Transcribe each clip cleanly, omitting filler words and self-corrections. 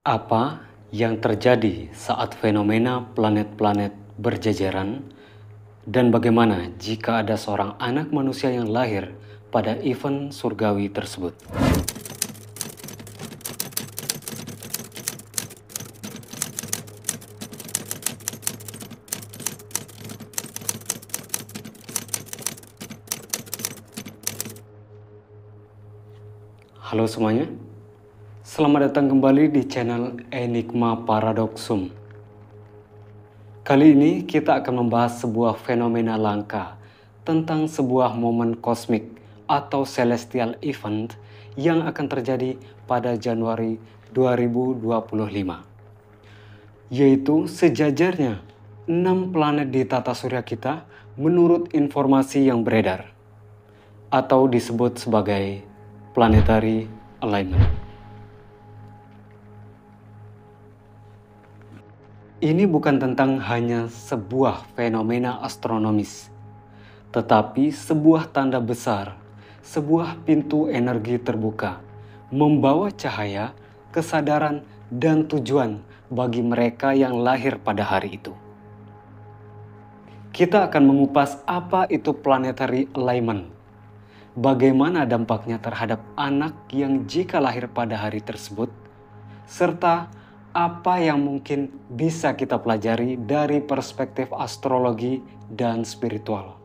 Apa yang terjadi saat fenomena planet-planet berjejeran, dan bagaimana jika ada seorang anak manusia yang lahir pada event surgawi tersebut? Halo semuanya, selamat datang kembali di channel Enigma Paradoxum. Kali ini kita akan membahas sebuah fenomena langka tentang sebuah momen kosmik atau celestial event yang akan terjadi pada Januari 2025. Yaitu sejajarnya 6 planet di tata surya kita menurut informasi yang beredar, atau disebut sebagai planetary alignment. Ini bukan tentang hanya sebuah fenomena astronomis, tetapi sebuah tanda besar, sebuah pintu energi terbuka, membawa cahaya, kesadaran, dan tujuan bagi mereka yang lahir pada hari itu. Kita akan mengupas apa itu planetary alignment, bagaimana dampaknya terhadap anak yang jika lahir pada hari tersebut, serta apa yang mungkin bisa kita pelajari dari perspektif astrologi dan spiritual.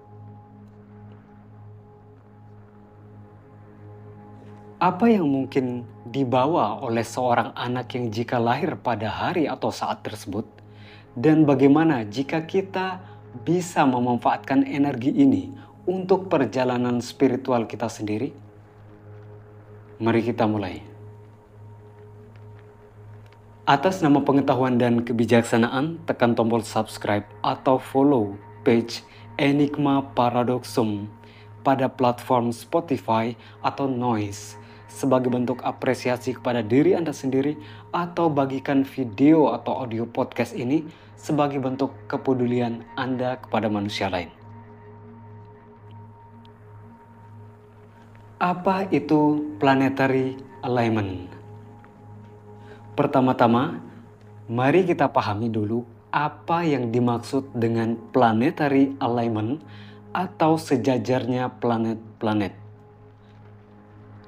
Apa yang mungkin dibawa oleh seorang anak yang jika lahir pada hari atau saat tersebut, dan bagaimana jika kita bisa memanfaatkan energi ini untuk perjalanan spiritual kita sendiri? Mari kita mulai. Atas nama pengetahuan dan kebijaksanaan, tekan tombol subscribe atau follow page Enigma Paradoxum pada platform Spotify atau Noise sebagai bentuk apresiasi kepada diri Anda sendiri, atau bagikan video atau audio podcast ini sebagai bentuk kepedulian Anda kepada manusia lain. Apa itu planetary alignment? Pertama-tama, mari kita pahami dulu apa yang dimaksud dengan planetary alignment atau sejajarnya planet-planet.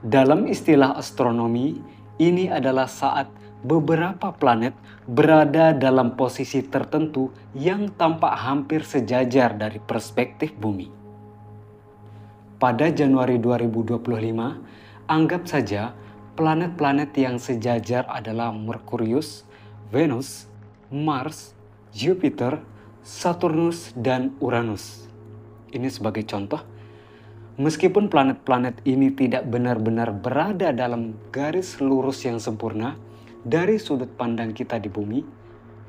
Dalam istilah astronomi, ini adalah saat beberapa planet berada dalam posisi tertentu yang tampak hampir sejajar dari perspektif bumi. Pada Januari 2025, anggap saja planet-planet yang sejajar adalah Merkurius, Venus, Mars, Jupiter, Saturnus, dan Uranus. Ini sebagai contoh, meskipun planet-planet ini tidak benar-benar berada dalam garis lurus yang sempurna dari sudut pandang kita di bumi,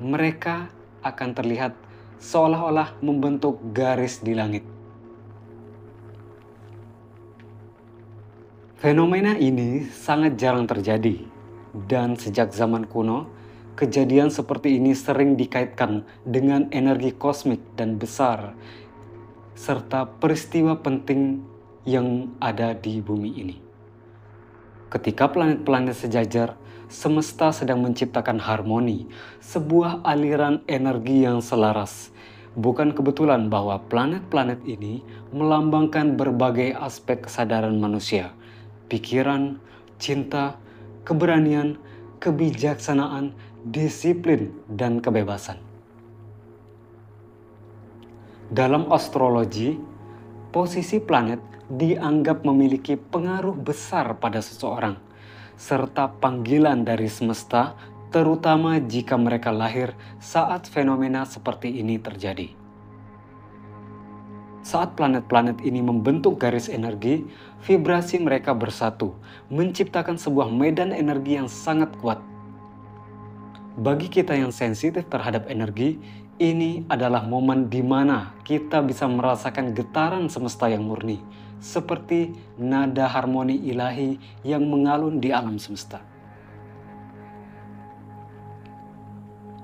mereka akan terlihat seolah-olah membentuk garis di langit. Fenomena ini sangat jarang terjadi, dan sejak zaman kuno, kejadian seperti ini sering dikaitkan dengan energi kosmik dan besar, serta peristiwa penting yang ada di bumi ini. Ketika planet-planet sejajar, semesta sedang menciptakan harmoni, sebuah aliran energi yang selaras. Bukan kebetulan bahwa planet-planet ini melambangkan berbagai aspek kesadaran manusia, pikiran, cinta, keberanian, kebijaksanaan, disiplin, dan kebebasan. Dalam astrologi, posisi planet dianggap memiliki pengaruh besar pada seseorang, serta panggilan dari semesta, terutama jika mereka lahir saat fenomena seperti ini terjadi. Saat planet-planet ini membentuk garis energi, vibrasi mereka bersatu, menciptakan sebuah medan energi yang sangat kuat. Bagi kita yang sensitif terhadap energi, ini adalah momen di mana kita bisa merasakan getaran semesta yang murni, seperti nada harmoni ilahi yang mengalun di alam semesta.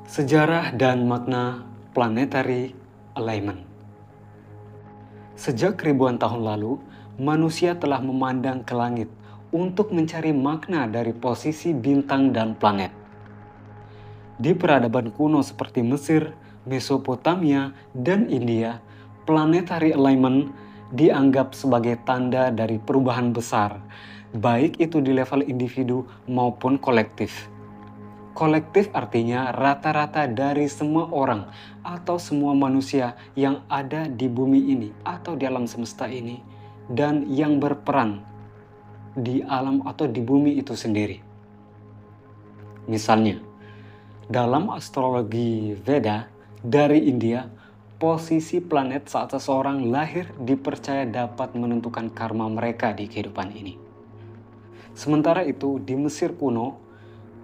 Sejarah dan makna planetary alignment. Sejak ribuan tahun lalu, manusia telah memandang ke langit untuk mencari makna dari posisi bintang dan planet. Di peradaban kuno seperti Mesir, Mesopotamia, dan India, planetary alignment dianggap sebagai tanda dari perubahan besar, baik itu di level individu maupun kolektif. Kolektif artinya rata-rata dari semua orang atau semua manusia yang ada di bumi ini atau di alam semesta ini dan yang berperan di alam atau di bumi itu sendiri. Misalnya, dalam astrologi Veda dari India, posisi planet saat seseorang lahir dipercaya dapat menentukan karma mereka di kehidupan ini. Sementara itu, di Mesir kuno,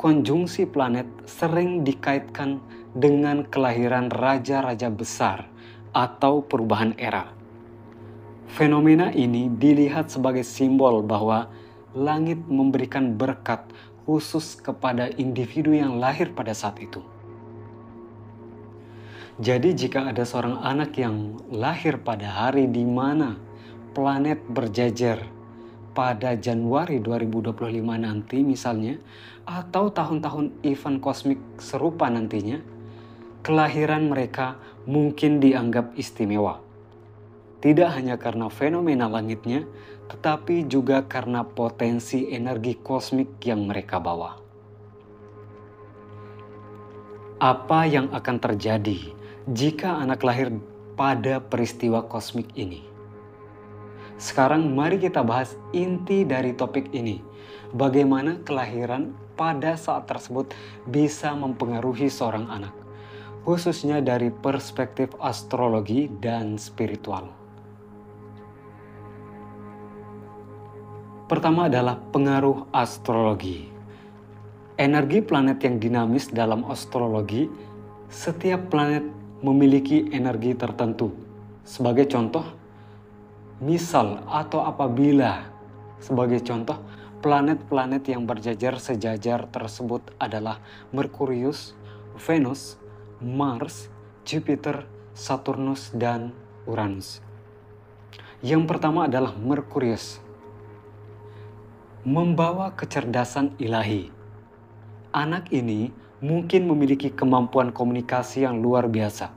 konjungsi planet sering dikaitkan dengan kelahiran raja-raja besar atau perubahan era. Fenomena ini dilihat sebagai simbol bahwa langit memberikan berkat khusus kepada individu yang lahir pada saat itu. Jadi jika ada seorang anak yang lahir pada hari di mana planet berjejer pada Januari 2025 nanti misalnya, atau tahun-tahun event kosmik serupa nantinya, kelahiran mereka mungkin dianggap istimewa. Tidak hanya karena fenomena langitnya, tetapi juga karena potensi energi kosmik yang mereka bawa. Apa yang akan terjadi jika anak lahir pada peristiwa kosmik ini? Sekarang mari kita bahas inti dari topik ini. Bagaimana kelahiran pada saat tersebut bisa mempengaruhi seorang anak, khususnya dari perspektif astrologi dan spiritual. Pertama adalah pengaruh astrologi. Energi planet yang dinamis dalam astrologi, setiap planet memiliki energi tertentu. Sebagai contoh, misal atau apabila, sebagai contoh, planet-planet yang berjajar sejajar tersebut adalah Merkurius, Venus, Mars, Jupiter, Saturnus, dan Uranus. Yang pertama adalah Merkurius. Membawa kecerdasan ilahi. Anak ini mungkin memiliki kemampuan komunikasi yang luar biasa,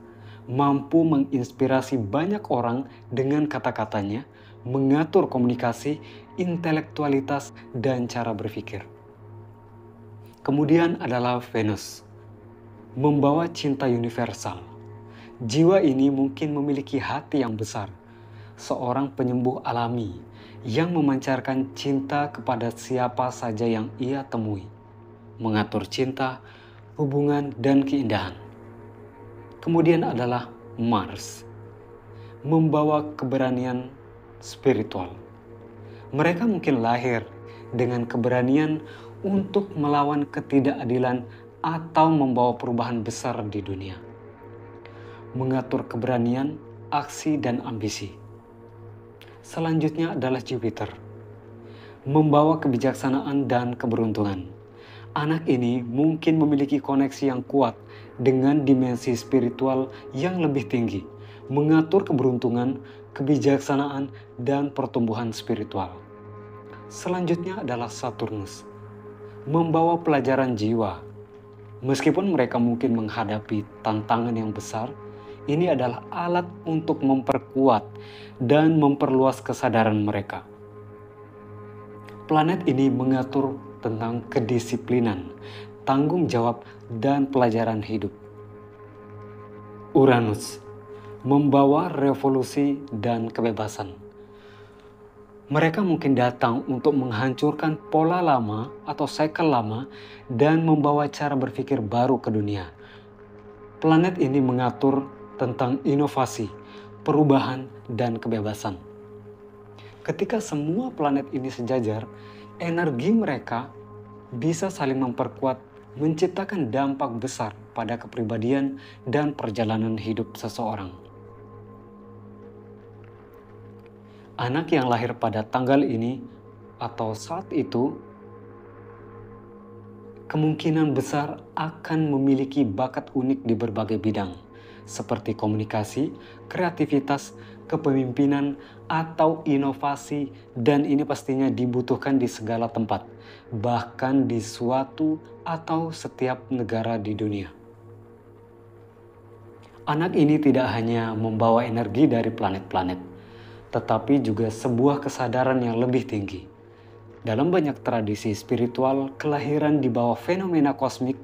mampu menginspirasi banyak orang dengan kata-katanya, mengatur komunikasi, intelektualitas, dan cara berpikir. Kemudian adalah Venus, membawa cinta universal. Jiwa ini mungkin memiliki hati yang besar, seorang penyembuh alami yang memancarkan cinta kepada siapa saja yang ia temui, mengatur cinta, hubungan, dan keindahan. Kemudian adalah Mars, membawa keberanian spiritual. Mereka mungkin lahir dengan keberanian untuk melawan ketidakadilan atau membawa perubahan besar di dunia. Mengatur keberanian, aksi, dan ambisi. Selanjutnya adalah Jupiter, membawa kebijaksanaan dan keberuntungan. Anak ini mungkin memiliki koneksi yang kuat dengan dimensi spiritual yang lebih tinggi, mengatur keberuntungan, kebijaksanaan, dan pertumbuhan spiritual. Selanjutnya adalah Saturnus, membawa pelajaran jiwa. Meskipun mereka mungkin menghadapi tantangan yang besar, ini adalah alat untuk memperkuat dan memperluas kesadaran mereka. Planet ini mengatur tentang kedisiplinan, tanggung jawab, dan pelajaran hidup. Uranus, membawa revolusi dan kebebasan. Mereka mungkin datang untuk menghancurkan pola lama atau cycle lama dan membawa cara berpikir baru ke dunia. Planet ini mengatur tentang inovasi, perubahan, dan kebebasan. Ketika semua planet ini sejajar, energi mereka bisa saling memperkuat, menciptakan dampak besar pada kepribadian dan perjalanan hidup seseorang. Anak yang lahir pada tanggal ini atau saat itu kemungkinan besar akan memiliki bakat unik di berbagai bidang, seperti komunikasi, kreativitas, kepemimpinan, atau inovasi, dan ini pastinya dibutuhkan di segala tempat, bahkan di suatu atau setiap negara di dunia. Anak ini tidak hanya membawa energi dari planet-planet, tetapi juga sebuah kesadaran yang lebih tinggi. Dalam banyak tradisi spiritual, kelahiran di bawah fenomena kosmik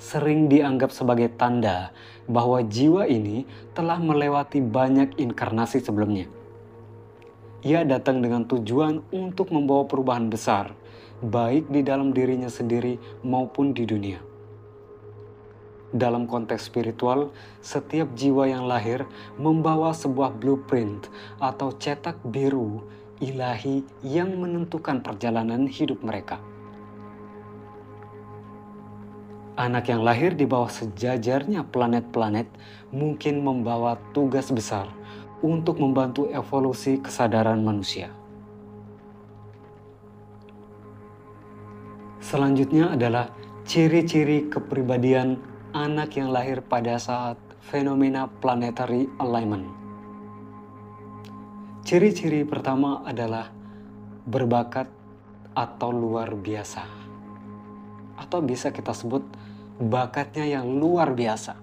sering dianggap sebagai tanda bahwa jiwa ini telah melewati banyak inkarnasi sebelumnya. Ia datang dengan tujuan untuk membawa perubahan besar, baik di dalam dirinya sendiri maupun di dunia. Dalam konteks spiritual, setiap jiwa yang lahir membawa sebuah blueprint atau cetak biru ilahi yang menentukan perjalanan hidup mereka. Anak yang lahir di bawah sejajarnya planet-planet mungkin membawa tugas besar untuk membantu evolusi kesadaran manusia. Selanjutnya adalah ciri-ciri kepribadian anak yang lahir pada saat fenomena planetary alignment. Ciri-ciri pertama adalah berbakat atau luar biasa, atau bisa kita sebut bakatnya yang luar biasa.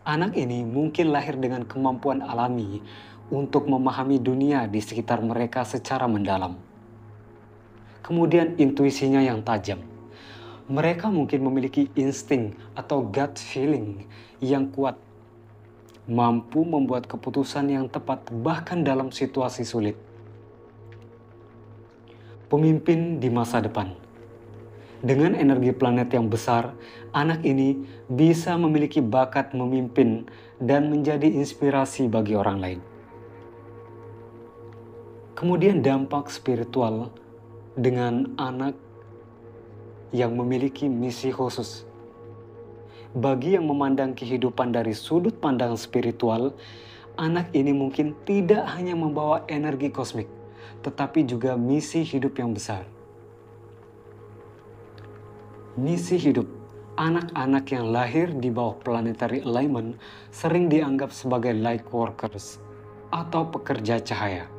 Anak ini mungkin lahir dengan kemampuan alami untuk memahami dunia di sekitar mereka secara mendalam. Kemudian intuisinya yang tajam. Mereka mungkin memiliki insting atau gut feeling yang kuat, mampu membuat keputusan yang tepat bahkan dalam situasi sulit. Pemimpin di masa depan. Dengan energi planet yang besar, anak ini bisa memiliki bakat memimpin dan menjadi inspirasi bagi orang lain. Kemudian dampak spiritual dengan anak yang memiliki misi khusus. Bagi yang memandang kehidupan dari sudut pandang spiritual, anak ini mungkin tidak hanya membawa energi kosmik, tetapi juga misi hidup yang besar. Misi hidup anak-anak yang lahir di bawah planetary alignment sering dianggap sebagai light workers atau pekerja cahaya.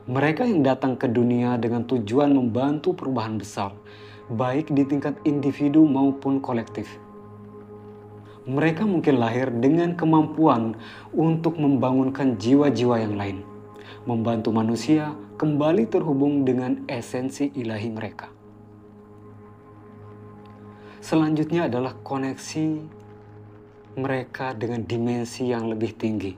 Mereka yang datang ke dunia dengan tujuan membantu perubahan besar, baik di tingkat individu maupun kolektif. Mereka mungkin lahir dengan kemampuan untuk membangunkan jiwa-jiwa yang lain, membantu manusia kembali terhubung dengan esensi ilahi mereka. Selanjutnya adalah koneksi mereka dengan dimensi yang lebih tinggi.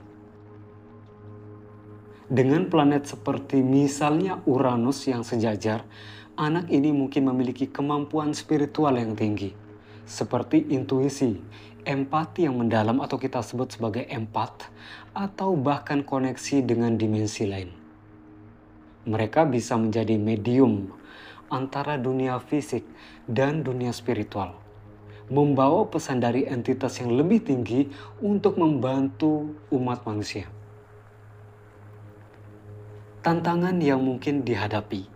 Dengan planet seperti misalnya Uranus yang sejajar, anak ini mungkin memiliki kemampuan spiritual yang tinggi, seperti intuisi, empati yang mendalam atau kita sebut sebagai empat, atau bahkan koneksi dengan dimensi lain. Mereka bisa menjadi medium antara dunia fisik dan dunia spiritual, membawa pesan dari entitas yang lebih tinggi untuk membantu umat manusia. Tantangan yang mungkin dihadapi.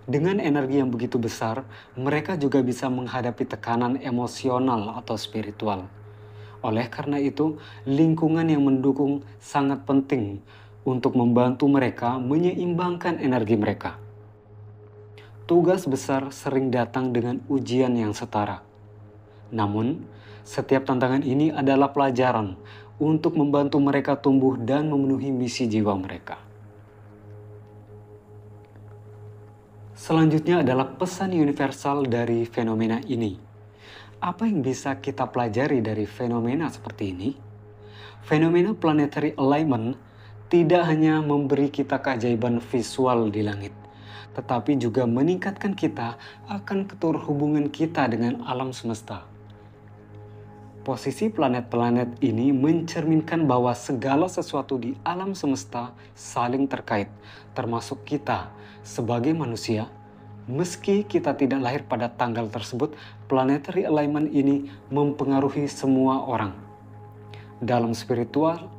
Dengan energi yang begitu besar, mereka juga bisa menghadapi tekanan emosional atau spiritual. Oleh karena itu, lingkungan yang mendukung sangat penting untuk membantu mereka menyeimbangkan energi mereka. Tugas besar sering datang dengan ujian yang setara. Namun, setiap tantangan ini adalah pelajaran untuk membantu mereka tumbuh dan memenuhi misi jiwa mereka. Selanjutnya adalah pesan universal dari fenomena ini. Apa yang bisa kita pelajari dari fenomena seperti ini? Fenomena planetary alignment tidak hanya memberi kita keajaiban visual di langit, tetapi juga meningkatkan kita akan keterhubungan kita dengan alam semesta. Posisi planet-planet ini mencerminkan bahwa segala sesuatu di alam semesta saling terkait, termasuk kita sebagai manusia. Meski kita tidak lahir pada tanggal tersebut, planetary alignment ini mempengaruhi semua orang. Dalam spiritual,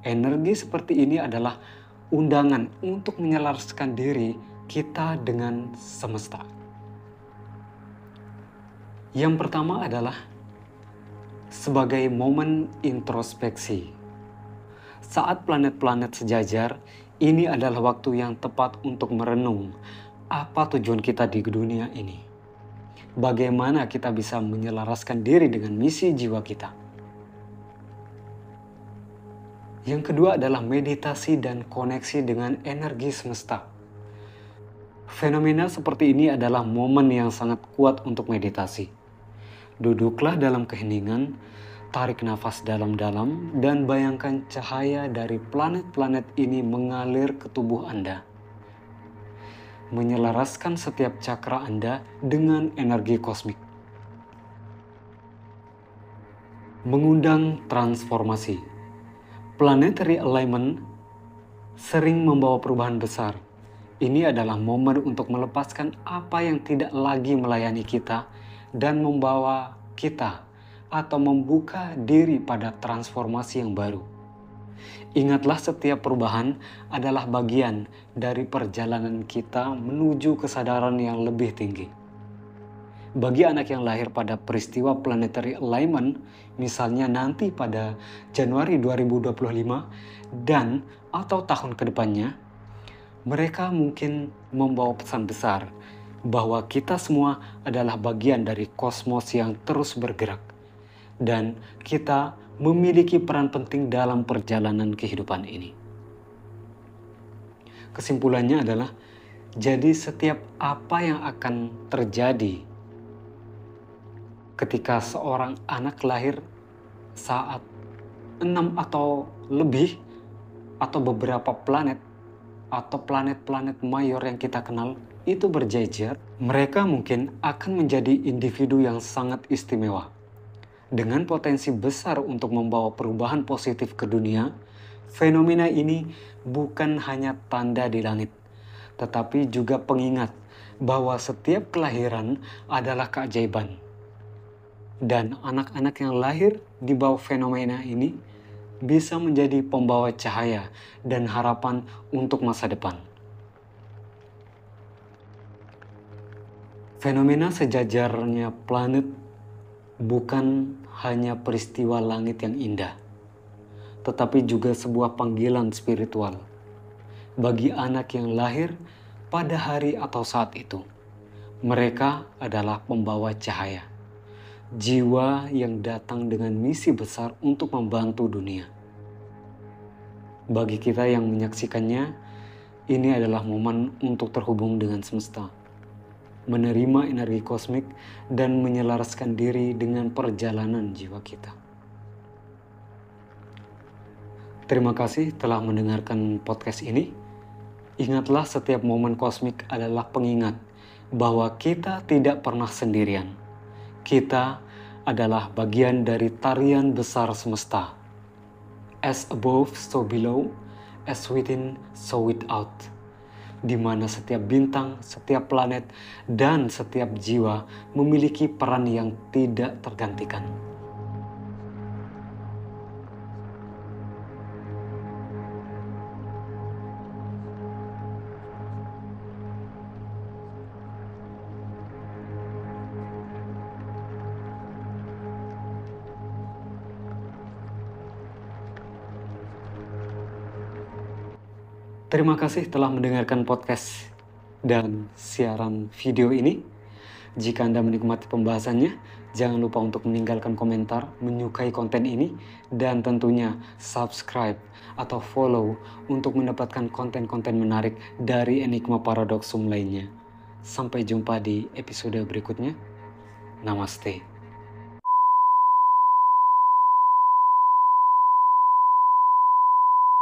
energi seperti ini adalah undangan untuk menyelaraskan diri kita dengan semesta. Yang pertama adalah sebagai momen introspeksi. Saat planet-planet sejajar, ini adalah waktu yang tepat untuk merenung apa tujuan kita di dunia ini. Bagaimana kita bisa menyelaraskan diri dengan misi jiwa kita. Yang kedua adalah meditasi dan koneksi dengan energi semesta. Fenomena seperti ini adalah momen yang sangat kuat untuk meditasi. Duduklah dalam keheningan, tarik nafas dalam-dalam, dan bayangkan cahaya dari planet-planet ini mengalir ke tubuh Anda. Menyelaraskan setiap cakra Anda dengan energi kosmik. Mengundang transformasi. Planetary alignment sering membawa perubahan besar. Ini adalah momen untuk melepaskan apa yang tidak lagi melayani kita dan membawa kita atau membuka diri pada transformasi yang baru. Ingatlah, setiap perubahan adalah bagian dari perjalanan kita menuju kesadaran yang lebih tinggi. Bagi anak yang lahir pada peristiwa planetary alignment, misalnya nanti pada Januari 2025 dan atau tahun kedepannya, mereka mungkin membawa pesan besar bahwa kita semua adalah bagian dari kosmos yang terus bergerak. Dan kita memiliki peran penting dalam perjalanan kehidupan ini. Kesimpulannya adalah, jadi setiap apa yang akan terjadi ketika seorang anak lahir saat 6 atau lebih atau beberapa planet atau planet-planet mayor yang kita kenal itu berjejer, mereka mungkin akan menjadi individu yang sangat istimewa. Dengan potensi besar untuk membawa perubahan positif ke dunia, fenomena ini bukan hanya tanda di langit, tetapi juga pengingat bahwa setiap kelahiran adalah keajaiban. Dan anak-anak yang lahir di bawah fenomena ini bisa menjadi pembawa cahaya dan harapan untuk masa depan. Fenomena sejajarnya planet bukan hanya peristiwa langit yang indah, tetapi juga sebuah panggilan spiritual bagi anak yang lahir pada hari atau saat itu. Mereka adalah pembawa cahaya, jiwa yang datang dengan misi besar untuk membantu dunia. Bagi kita yang menyaksikannya, ini adalah momen untuk terhubung dengan semesta, menerima energi kosmik, dan menyelaraskan diri dengan perjalanan jiwa kita. Terima kasih telah mendengarkan podcast ini. Ingatlah, setiap momen kosmik adalah pengingat bahwa kita tidak pernah sendirian. Kita adalah bagian dari tarian besar semesta. As above, so below, as within, so without. Di mana setiap bintang, setiap planet, dan setiap jiwa memiliki peran yang tidak tergantikan. Terima kasih telah mendengarkan podcast dan siaran video ini. Jika Anda menikmati pembahasannya, jangan lupa untuk meninggalkan komentar, menyukai konten ini, dan tentunya subscribe atau follow untuk mendapatkan konten-konten menarik dari Enigma Paradoxum lainnya. Sampai jumpa di episode berikutnya. Namaste.